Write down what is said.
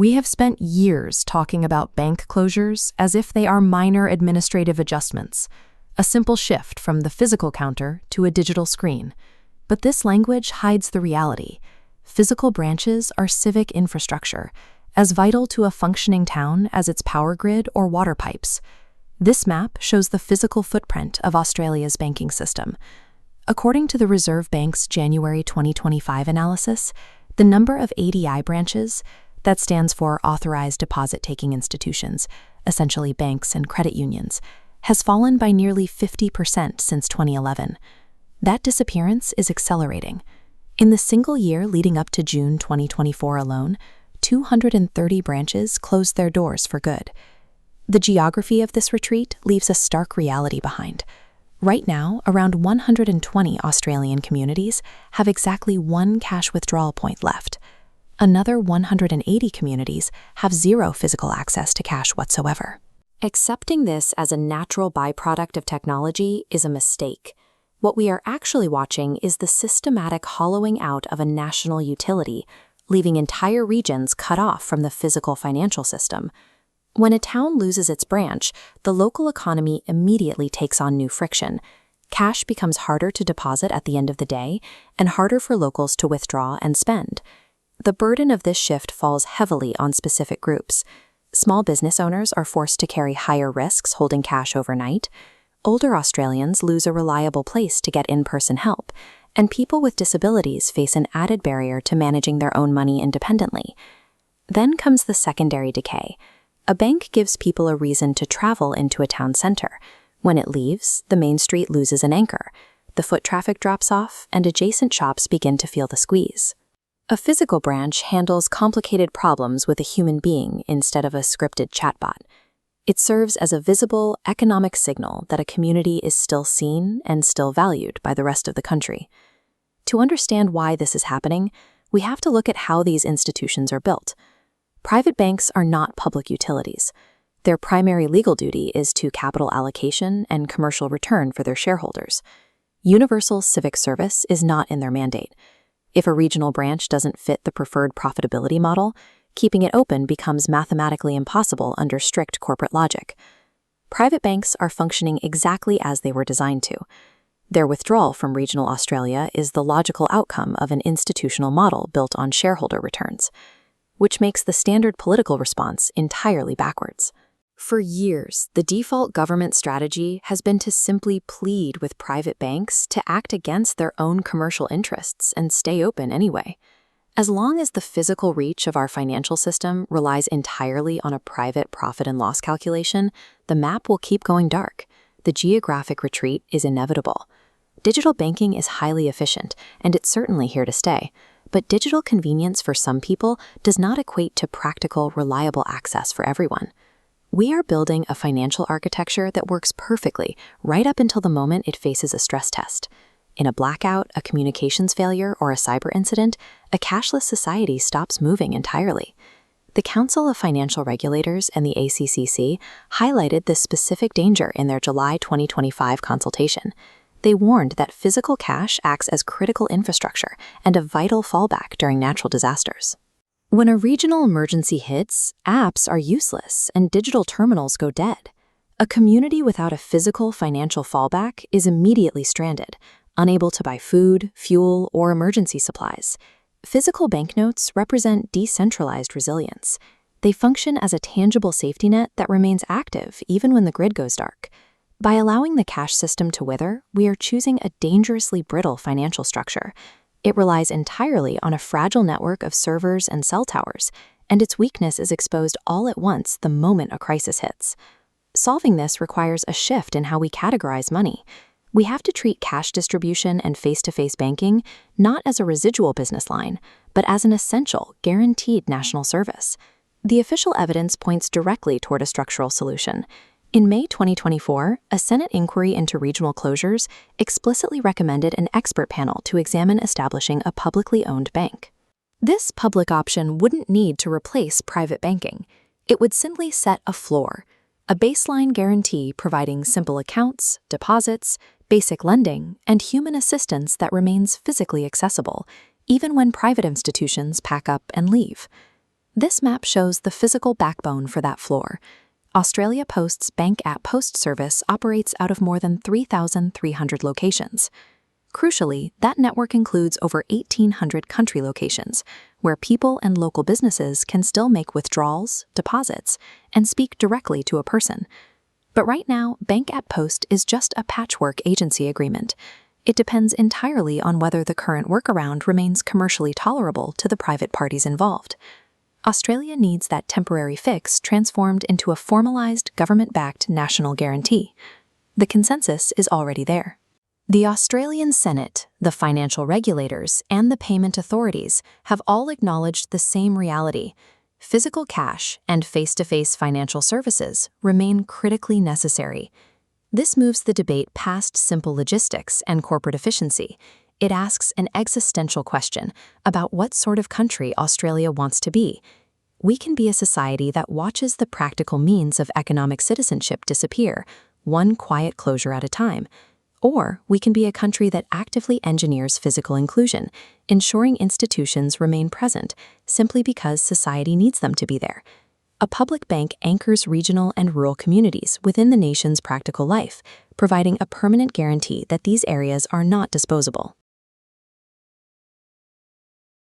We have spent years talking about bank closures as if they are minor administrative adjustments, a simple shift from the physical counter to a digital screen. But this language hides the reality. Physical branches are civic infrastructure, as vital to a functioning town as its power grid or water pipes. This map shows the physical footprint of Australia's banking system. According to the Reserve Bank's January 2025 analysis, the number of ADI branches, that stands for Authorized Deposit-Taking Institutions, essentially banks and credit unions, has fallen by nearly 50% since 2011. That disappearance is accelerating. In the single year leading up to June 2024 alone, 230 branches closed their doors for good. The geography of this retreat leaves a stark reality behind. Right now, around 120 Australian communities have exactly one cash withdrawal point left. Another 180 communities have zero physical access to cash whatsoever. Accepting this as a natural byproduct of technology is a mistake. What we are actually watching is the systematic hollowing out of a national utility, leaving entire regions cut off from the physical financial system. When a town loses its branch, the local economy immediately takes on new friction. Cash becomes harder to deposit at the end of the day and harder for locals to withdraw and spend. The burden of this shift falls heavily on specific groups. Small business owners are forced to carry higher risks holding cash overnight. Older Australians lose a reliable place to get in-person help, and people with disabilities face an added barrier to managing their own money independently. Then comes the secondary decay. A bank gives people a reason to travel into a town center. When it leaves, the main street loses an anchor. The foot traffic drops off, and adjacent shops begin to feel the squeeze. A physical branch handles complicated problems with a human being instead of a scripted chatbot. It serves as a visible, economic signal that a community is still seen and still valued by the rest of the country. To understand why this is happening, we have to look at how these institutions are built. Private banks are not public utilities. Their primary legal duty is to capital allocation and commercial return for their shareholders. Universal civic service is not in their mandate. If a regional branch doesn't fit the preferred profitability model, keeping it open becomes mathematically impossible under strict corporate logic. Private banks are functioning exactly as they were designed to. Their withdrawal from regional Australia is the logical outcome of an institutional model built on shareholder returns, which makes the standard political response entirely backwards. For years, the default government strategy has been to simply plead with private banks to act against their own commercial interests and stay open anyway. As long as the physical reach of our financial system relies entirely on a private profit and loss calculation, the map will keep going dark. The geographic retreat is inevitable. Digital banking is highly efficient, and it's certainly here to stay. But digital convenience for some people does not equate to practical, reliable access for everyone. We are building a financial architecture that works perfectly right up until the moment it faces a stress test. In a blackout, a communications failure, or a cyber incident, a cashless society stops moving entirely. The Council of Financial Regulators and the ACCC highlighted this specific danger in their July 2025 consultation. They warned that physical cash acts as critical infrastructure and a vital fallback during natural disasters. When a regional emergency hits, apps are useless and digital terminals go dead. A community without a physical financial fallback is immediately stranded, unable to buy food, fuel, or emergency supplies. Physical banknotes represent decentralized resilience. They function as a tangible safety net that remains active even when the grid goes dark. By allowing the cash system to wither, we are choosing a dangerously brittle financial structure. It relies entirely on a fragile network of servers and cell towers, and its weakness is exposed all at once the moment a crisis hits. Solving this requires a shift in how we categorize money. We have to treat cash distribution and face-to-face banking not as a residual business line, but as an essential, guaranteed national service. The official evidence points directly toward a structural solution. In May 2024, a Senate inquiry into regional closures explicitly recommended an expert panel to examine establishing a publicly owned bank. This public option wouldn't need to replace private banking. It would simply set a floor, a baseline guarantee providing simple accounts, deposits, basic lending, and human assistance that remains physically accessible, even when private institutions pack up and leave. This map shows the physical backbone for that floor. Australia Post's Bank at Post service operates out of more than 3,300 locations. Crucially, that network includes over 1,800 country locations, where people and local businesses can still make withdrawals, deposits, and speak directly to a person. But right now, Bank at Post is just a patchwork agency agreement. It depends entirely on whether the current workaround remains commercially tolerable to the private parties involved. Australia needs that temporary fix transformed into a formalized, government-backed national guarantee. The consensus is already there. The Australian Senate, the financial regulators, and the payment authorities have all acknowledged the same reality. Physical cash and face-to-face financial services remain critically necessary. This moves the debate past simple logistics and corporate efficiency. It asks an existential question about what sort of country Australia wants to be. We can be a society that watches the practical means of economic citizenship disappear, one quiet closure at a time. Or we can be a country that actively engineers physical inclusion, ensuring institutions remain present simply because society needs them to be there. A public bank anchors regional and rural communities within the nation's practical life, providing a permanent guarantee that these areas are not disposable.